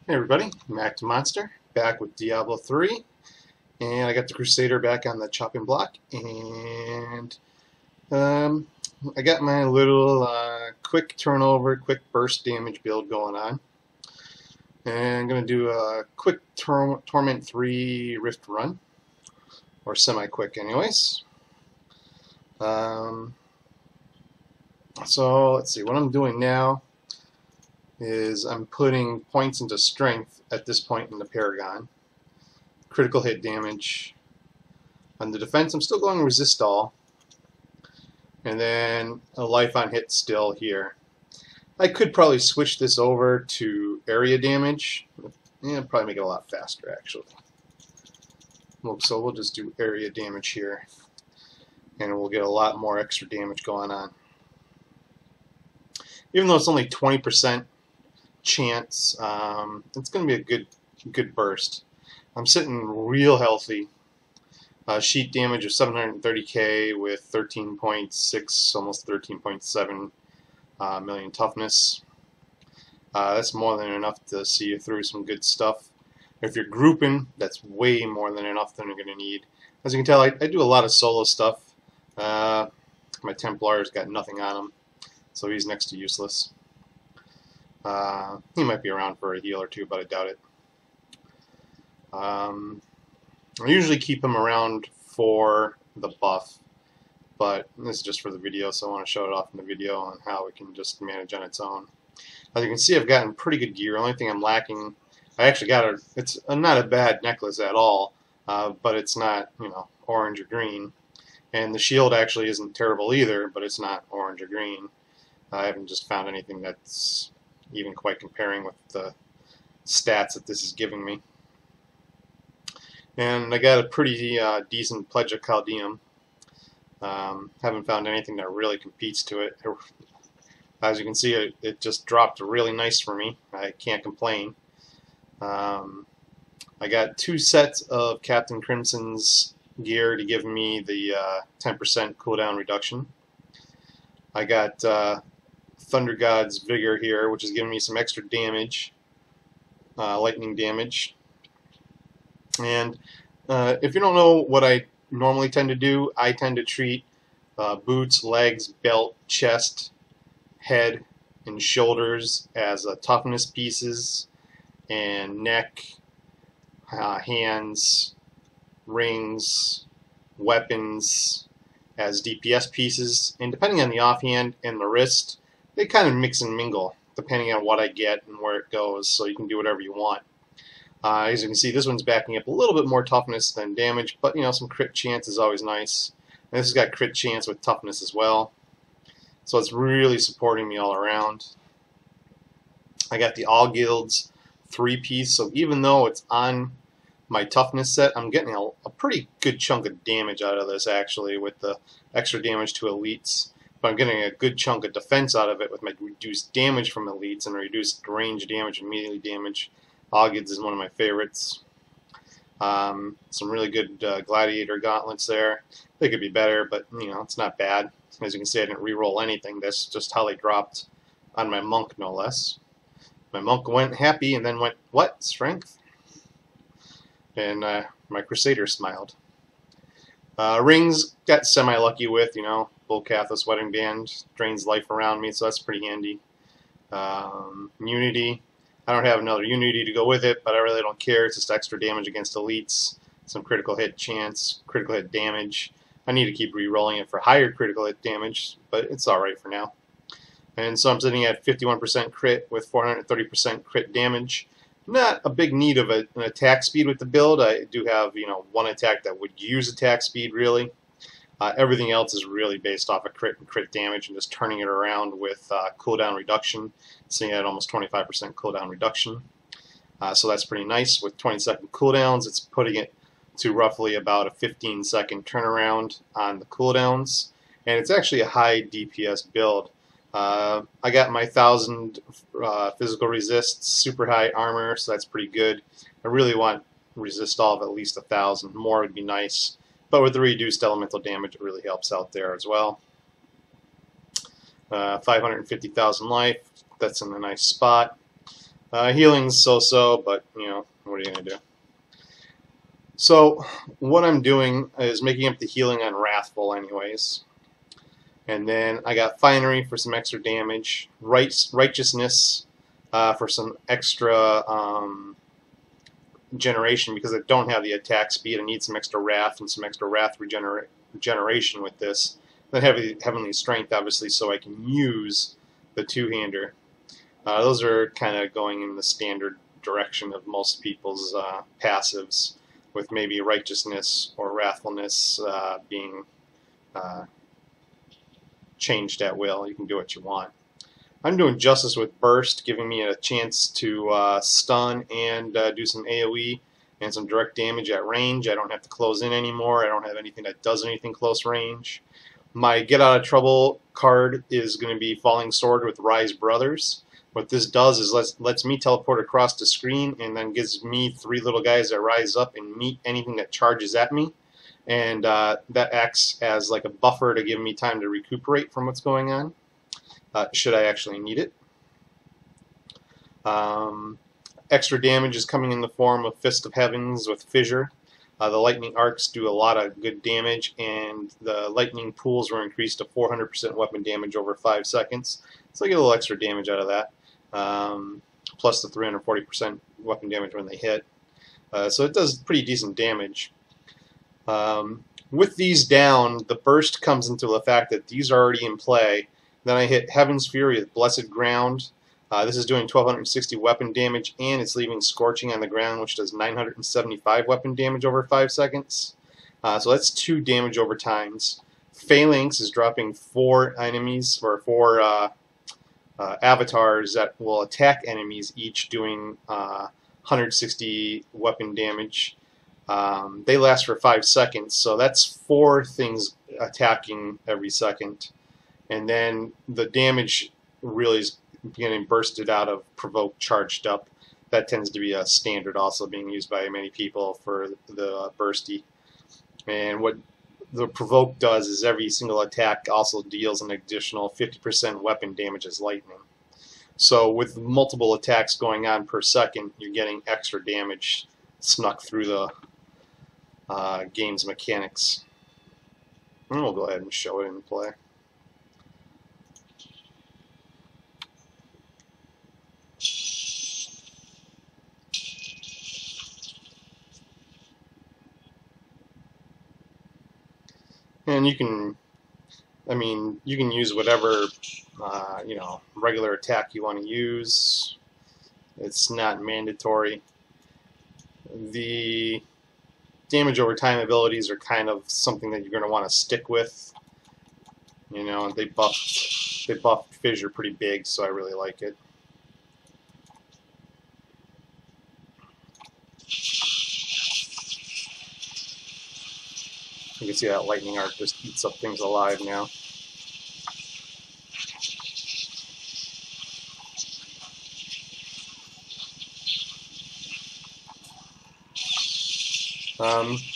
Hey everybody, Mac to Monster, back with Diablo 3, and I got the Crusader back on the chopping block, and I got my little quick turnover, quick burst damage build going on, and I'm going to do a quick Torment 3 Rift run, or semi-quick anyways. So let's see, what I'm doing now is I'm putting points into strength at this point in the Paragon. Critical hit damage. On the defense, I'm still going resist all. And then a life on hit still here. I could probably switch this over to area damage. Yeah, probably make it a lot faster actually. So we'll just do area damage here. And we'll get a lot more extra damage going on. Even though it's only 20% chance, it's going to be a good burst. I'm sitting real healthy. Sheet damage of 730k with 13.6, almost 13.7 million toughness. That's more than enough to see you through some good stuff. If you're grouping, that's way more than enough than you're going to need. As you can tell, I do a lot of solo stuff. My Templar's got nothing on him, so he's next to useless. He might be around for a heal or two, but I doubt it. I usually keep him around for the buff, but this is just for the video, so I want to show it off in the video on how it can just manage on its own. As you can see, I've gotten pretty good gear. The only thing I'm lacking, I actually got it's not a bad necklace at all, but it's not, orange or green. And the shield actually isn't terrible either, but it's not orange or green. I haven't just found anything that's even quite comparing with the stats that this is giving me. And I got a pretty decent Pledge of Chaldeum. Haven't found anything that really competes to it. As you can see, it just dropped really nice for me. I can't complain. I got 2 sets of Captain Crimson's gear to give me the 10% cooldown reduction. I got Thunder God's Vigor here, which is giving me some extra damage, lightning damage. And if you don't know what I normally tend to do, I tend to treat boots, legs, belt, chest, head, and shoulders as toughness pieces, and neck, hands, rings, weapons as DPS pieces. And depending on the offhand and the wrist, they kind of mix and mingle depending on what I get and where it goes, so you can do whatever you want. As you can see, this one's backing up a little bit more toughness than damage, but some crit chance is always nice. And this has got crit chance with toughness as well, so it's really supporting me all around. I got the All Guilds 3-piece, so even though it's on my toughness set, I'm getting a pretty good chunk of damage out of this actually with the extra damage to elites. But I'm getting a good chunk of defense out of it with my reduced damage from elites and reduced range damage and melee damage. All Guilds is one of my favorites. Some really good gladiator gauntlets there. They could be better, but it's not bad. As you can see, I didn't re-roll anything. That's just how they dropped on my monk, no less. My monk went happy and then went, what? Strength? And my Crusader smiled. Rings got semi-lucky with, Bull Cathos Wedding Band drains life around me, so that's pretty handy. Unity. I don't have another Unity to go with it, but I really don't care. It's just extra damage against elites, some critical hit chance, critical hit damage. I need to keep re-rolling it for higher critical hit damage, but it's alright for now. And so I'm sitting at 51% crit with 430% crit damage. Not a big need of an attack speed with the build. I do have, one attack that would use attack speed, really. Everything else is really based off of crit and crit damage and just turning it around with cooldown reduction, sitting at almost 25% cooldown reduction. So that's pretty nice. With 20-second cooldowns, it's putting it to roughly about a 15-second turnaround on the cooldowns. And it's actually a high DPS build. I got my 1000 physical resists, super high armor, so that's pretty good. I really want resist all of at least 1000. More would be nice. But with the reduced elemental damage, it really helps out there as well. 550,000 life, that's in a nice spot. Healing's so-so, but, you know, what are you going to do? So, what I'm doing is making up the healing on Wrathful anyways. And then I got Finery for some extra damage, Righteousness for some extra generation, because I don't have the attack speed. I need some extra Wrath and some extra Wrath regeneration with this. Then Heavenly Strength, obviously, so I can use the two-hander. Those are kind of going in the standard direction of most people's passives, with maybe Righteousness or Wrathfulness being changed at will. You can do what you want. I'm doing Justice with Burst, giving me a chance to stun and do some AoE and some direct damage at range. I don't have to close in anymore. I don't have anything that does anything close range. My Get Out of Trouble card is going to be Falling Sword with Rise Brothers. What this does is lets me teleport across the screen and then gives me 3 little guys that rise up and meet anything that charges at me. And that acts as like a buffer to give me time to recuperate from what's going on, should I actually need it. Extra damage is coming in the form of Fist of Heavens with Fissure. The lightning arcs do a lot of good damage, and the lightning pools were increased to 400% weapon damage over 5 seconds. So I get a little extra damage out of that, plus the 340% weapon damage when they hit. So it does pretty decent damage. With these down, the burst comes into the fact that these are already in play. Then I hit Heaven's Fury with Blessed Ground. This is doing 1260 weapon damage, and it's leaving Scorching on the ground, which does 975 weapon damage over 5 seconds. So that's 2 damage over times. Phalanx is dropping 4 enemies, or 4 avatars that will attack enemies, each doing 160 weapon damage. They last for 5 seconds, so that's 4 things attacking every second. And then the damage really is getting bursted out of Provoke Charged Up. That tends to be a standard also being used by many people for the bursty. And what the Provoke does is every single attack also deals an additional 50% weapon damage as lightning. So with multiple attacks going on per second, you're getting extra damage snuck through the game's mechanics. And we'll go ahead and show it in play. And you can, you can use whatever, regular attack you want to use. It's not mandatory. The damage over time abilities are kind of something that you're going to want to stick with. You know, they buffed Fissure pretty big, so I really like it. You can see that lightning arc just eats up things alive now.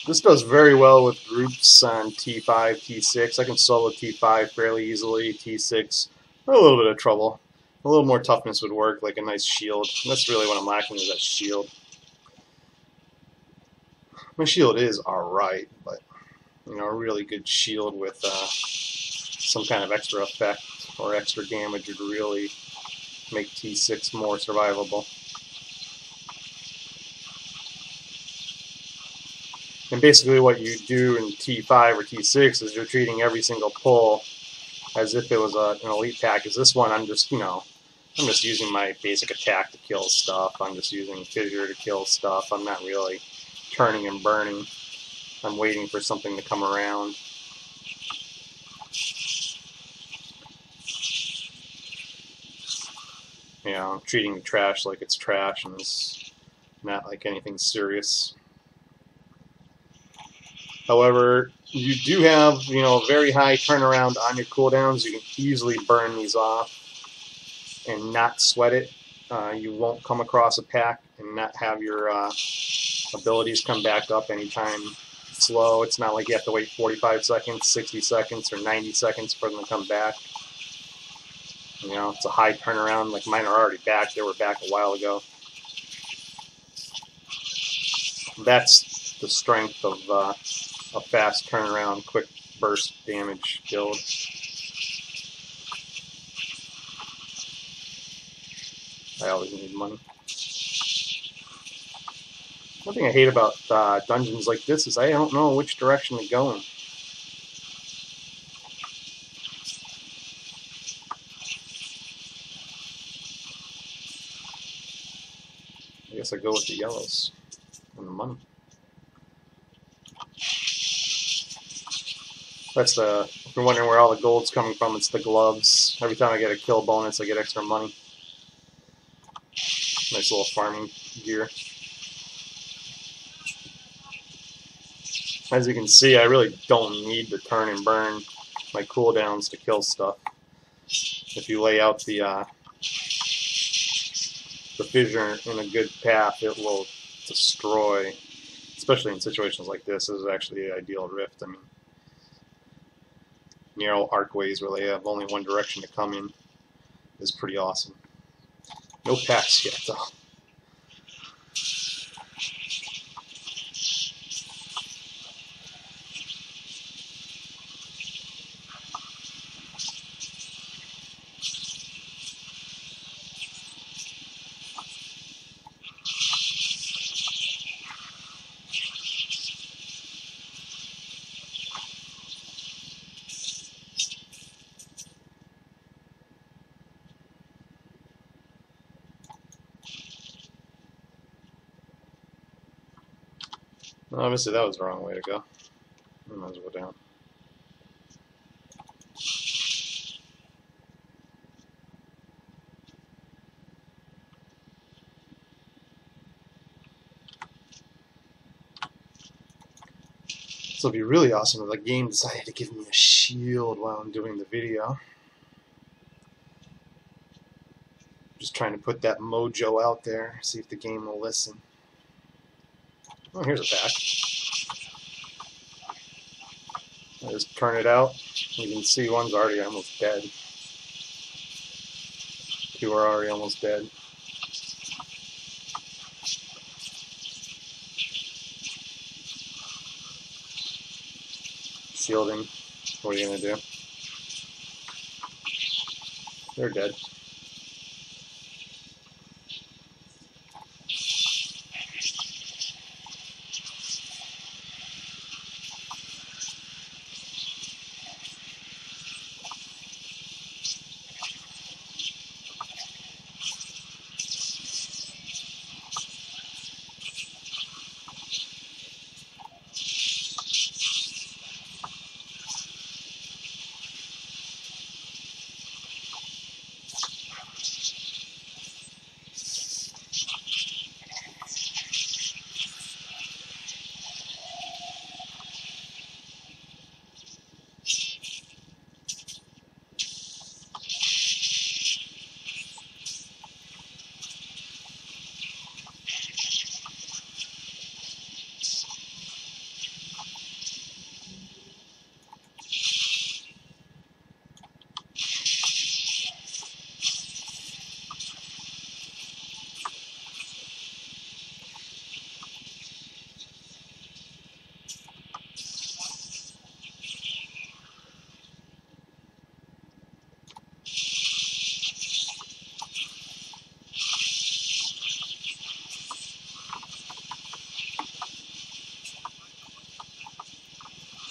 This does very well with groups on T5, T6. I can solo T5 fairly easily. T6, a little bit of trouble. A little more toughness would work, like a nice shield. And that's really what I'm lacking, is that shield. My shield is alright, but a really good shield with some kind of extra effect or extra damage would really make T6 more survivable. And basically what you do in T5 or T6 is you're treating every single pull as if it was an elite package. This one I'm just using my basic attack to kill stuff. I'm just using Fissure to kill stuff. I'm not really turning and burning. I'm waiting for something to come around. I'm treating the trash like it's trash, and it's not like anything serious. However, you do have, very high turnaround on your cooldowns. You can easily burn these off and not sweat it. You won't come across a pack and not have your abilities come back up anytime slow. It's not like you have to wait 45 seconds, 60 seconds, or 90 seconds for them to come back. It's a high turnaround. Like mine are already back. They were back a while ago. That's the strength of a fast turnaround, quick burst damage build. I always need money. One thing I hate about dungeons like this is I don't know which direction to go in. I guess I go with the yellows and the money. That's if you're wondering where all the gold's coming from, it's the gloves. Every time I get a kill bonus, I get extra money. Nice little farming gear. As you can see, I really don't need to turn and burn my cooldowns to kill stuff. If you lay out the fissure in a good path, it will destroy, especially in situations like this. This is actually the ideal rift. I mean, narrow arcways where they have only one direction to come in is pretty awesome. No packs yet, though. Obviously, that was the wrong way to go. I might as well go down. So it'd be really awesome if the game decided to give me a shield while I'm doing the video. Just trying to put that mojo out there, see if the game will listen. Oh, here's a pack. I just turn it out. You can see one's already almost dead. Two are already almost dead. Shielding. What are you going to do? They're dead.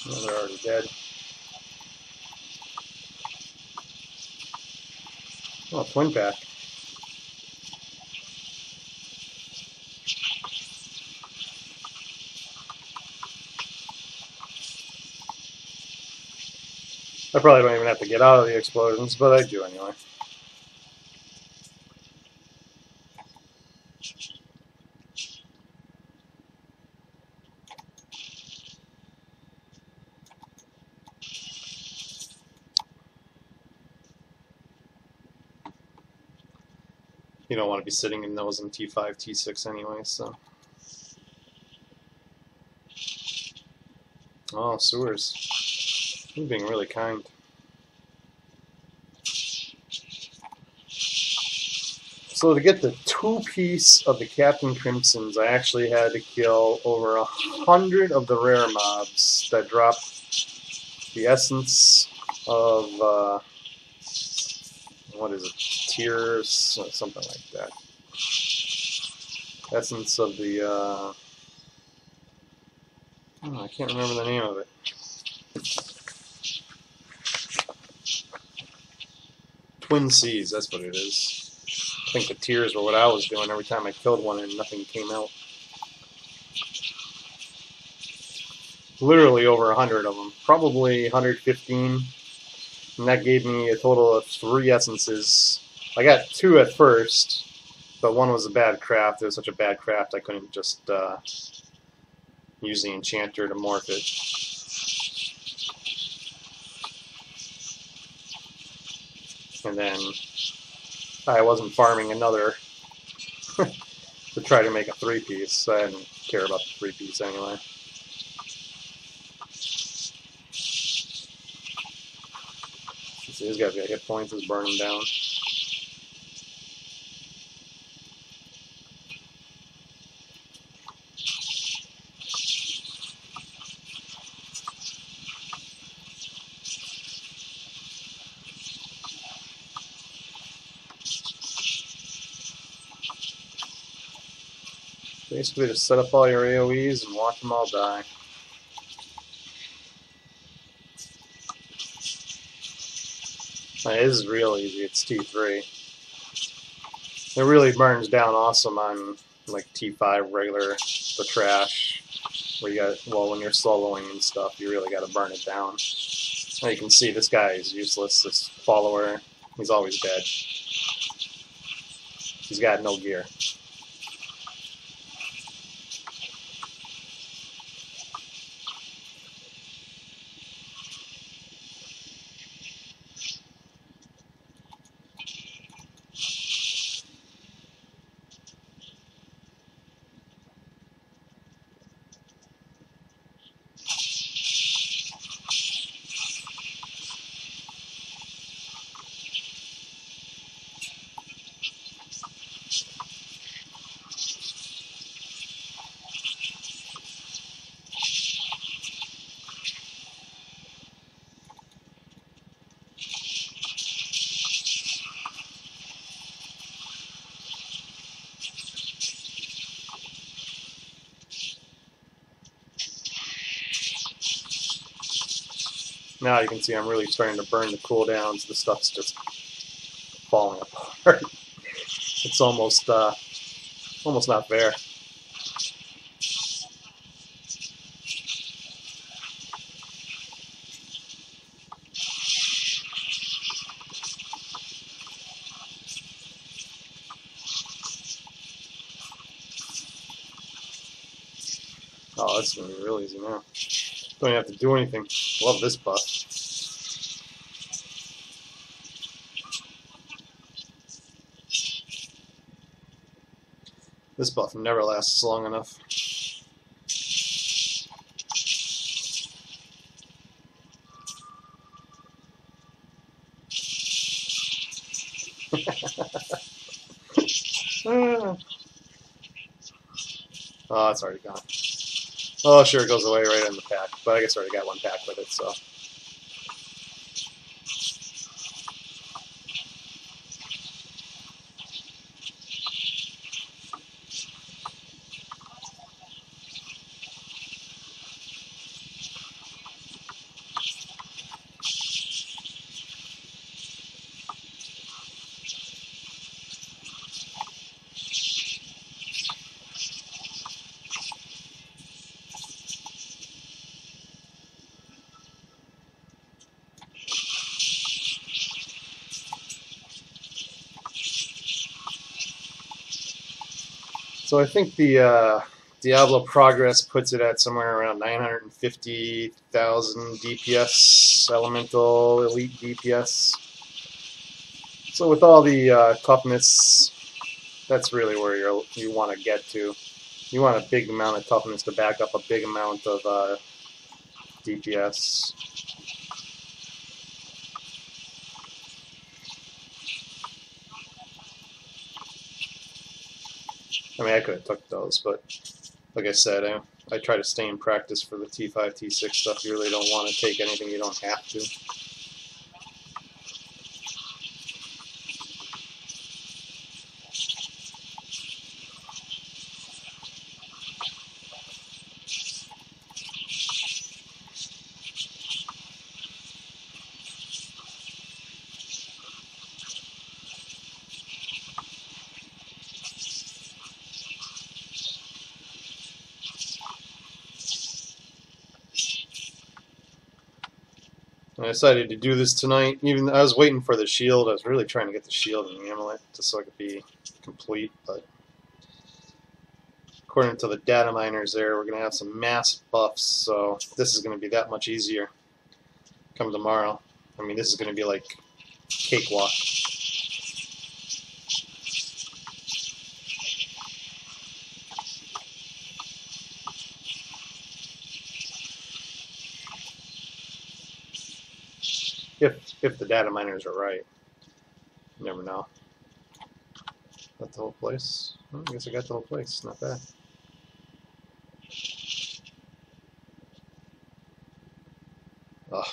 Oh, they're already dead. Oh, twin pack. I probably don't even have to get out of the explosions, but I do anyway. You don't want to be sitting in those in T5, T6 anyway, so. Oh, sewers. You're being really kind. So to get the 2-piece of the Captain Crimsons, I actually had to kill over 100 of the rare mobs that drop the essence of, what is it, TERE, something like that. Essence of the, oh, I can't remember the name of it. Twin Seas, that's what it is. I think the TEREs were what I was doing every time I killed one and nothing came out. Literally over 100 of them. Probably 115. And that gave me a total of 3 essences. I got 2 at first, but one was a bad craft. It was such a bad craft I couldn't just use the enchanter to morph it. And then I wasn't farming another to try to make a 3-piece, so I didn't care about the 3-piece anyway. See, this guy's got hit points, is burning down. Basically, just set up all your AoEs and watch them all die. It is real easy. It's T3. It really burns down awesome on like T5 regular, the trash, where you got, well, when you're soloing and stuff, you really got to burn it down. Now you can see this guy is useless. This follower, he's always dead. He's got no gear. Now you can see I'm really starting to burn the cooldowns. The stuff's just falling apart. It's almost not fair. Oh, that's going to be real easy now. Don't even have to do anything. Love this buff. This buff never lasts long enough. Oh, it's already gone. Oh, sure, it goes away right in the pack, but I guess I already got 1 pack with it, so. So I think the Diablo progress puts it at somewhere around 950,000 DPS, elemental elite DPS. So with all the toughness, that's really where you want to get to. You want a big amount of toughness to back up a big amount of DPS. I mean, I could have took those, but like I said, I try to stay in practice for the T5, T6 stuff. You really don't want to take anything you don't have to. I decided to do this tonight. Even though I was waiting for the shield. I was really trying to get the shield and the amulet just so I could be complete. But according to the data miners there, we're going to have some mass buffs. So this is going to be that much easier come tomorrow. I mean, this is going to be like cakewalk. If the data miners are right. You never know. Got the whole place? Well, I guess I got the whole place. Not bad. Ugh.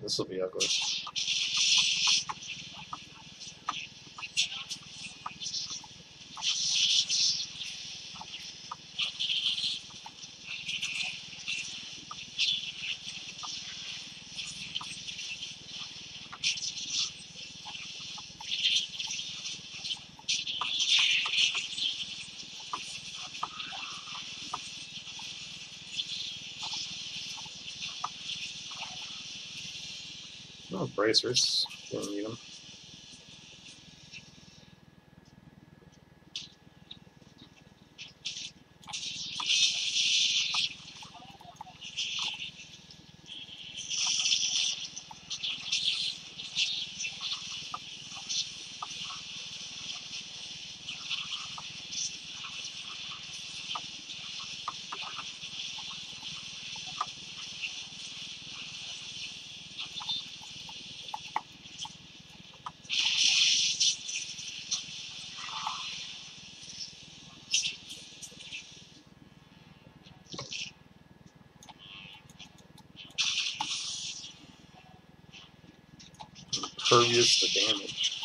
This will be ugly. Oh, bracers. Didn't need them. Impervious to damage.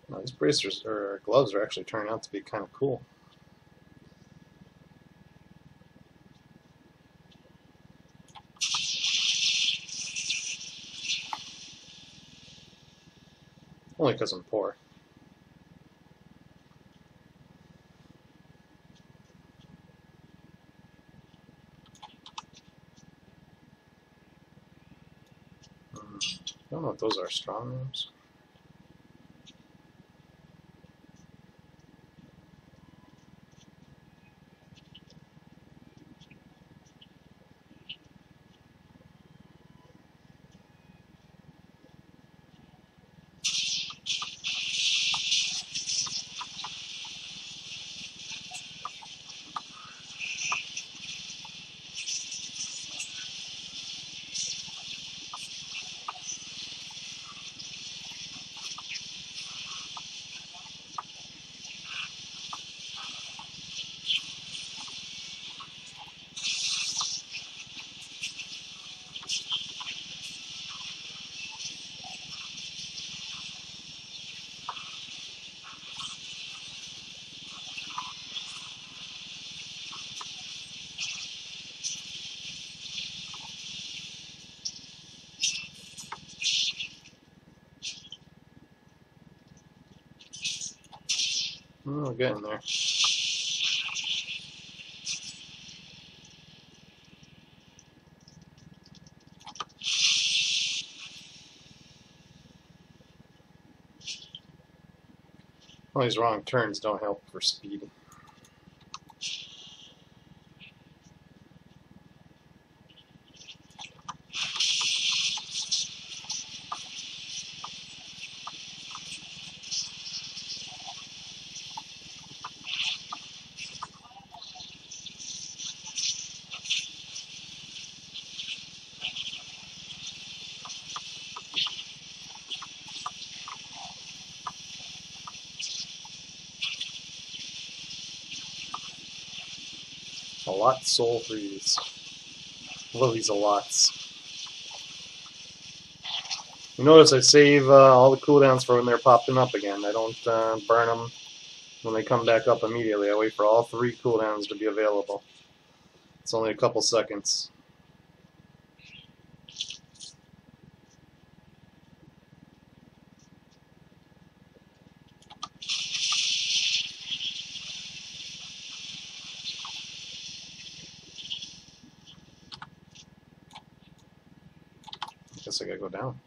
Now, these bracers or gloves are actually turning out to be kind of cool. Only because I'm poor. I don't know if those are strong rooms. Oh, getting there. All these wrong turns don't help for speed. A lot soul freeze. Love these a lots. You notice I save all the cooldowns for when they're popping up again. I don't burn them when they come back up immediately. I wait for all 3 cooldowns to be available. It's only a couple seconds. I guess I gotta go down.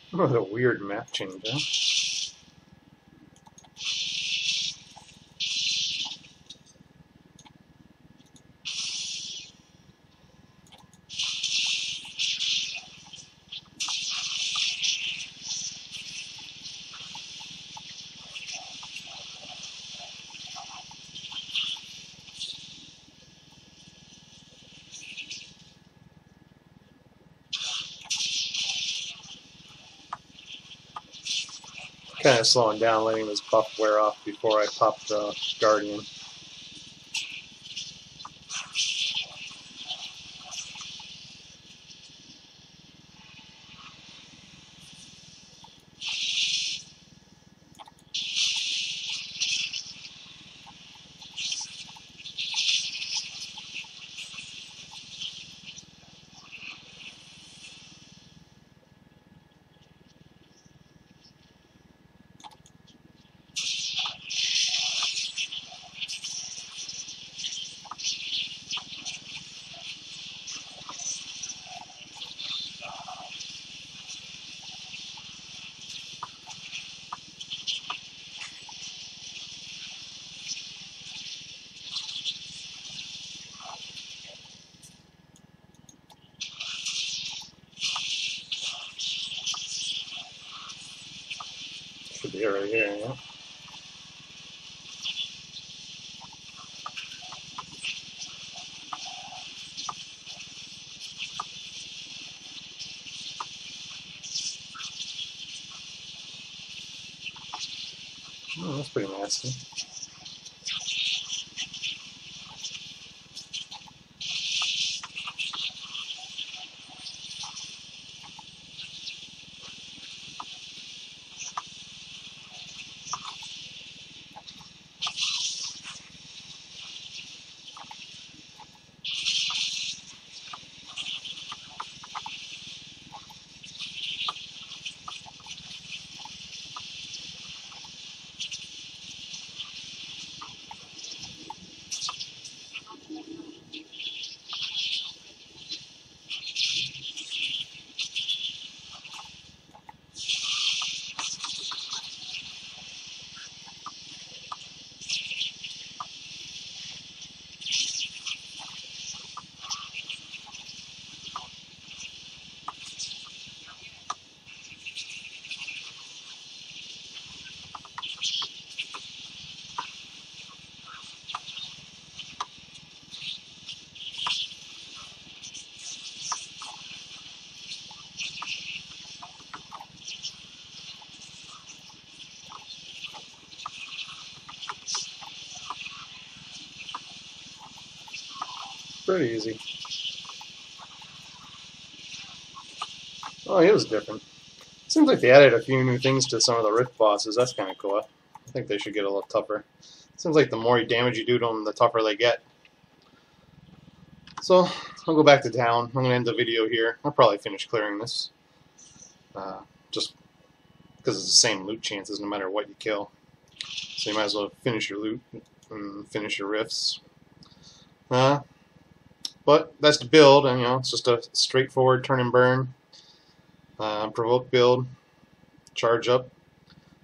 What a weird map change, huh? Kind of slowing down, letting this buff wear off before I pop the Guardian. Should be right here, yeah. Oh, that's pretty nasty. Pretty easy. Oh, it was different. Seems like they added a few new things to some of the Rift bosses. That's kind of cool. I think they should get a little tougher. Seems like the more damage you do to them, the tougher they get. So, I'll go back to town. I'm going to end the video here. I'll probably finish clearing this. Just because it's the same loot chances no matter what you kill. So you might as well finish your loot and finish your rifts. But that's the build, and it's just a straightforward turn and burn, provoke build, charge up.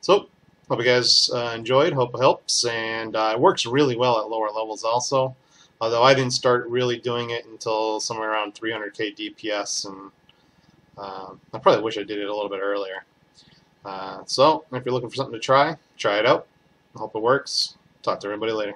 So, hope you guys enjoyed, hope it helps, and it works really well at lower levels also, although I didn't start really doing it until somewhere around 300k DPS, and I probably wish I did it a little bit earlier. So, if you're looking for something to try it out. I hope it works. Talk to everybody later.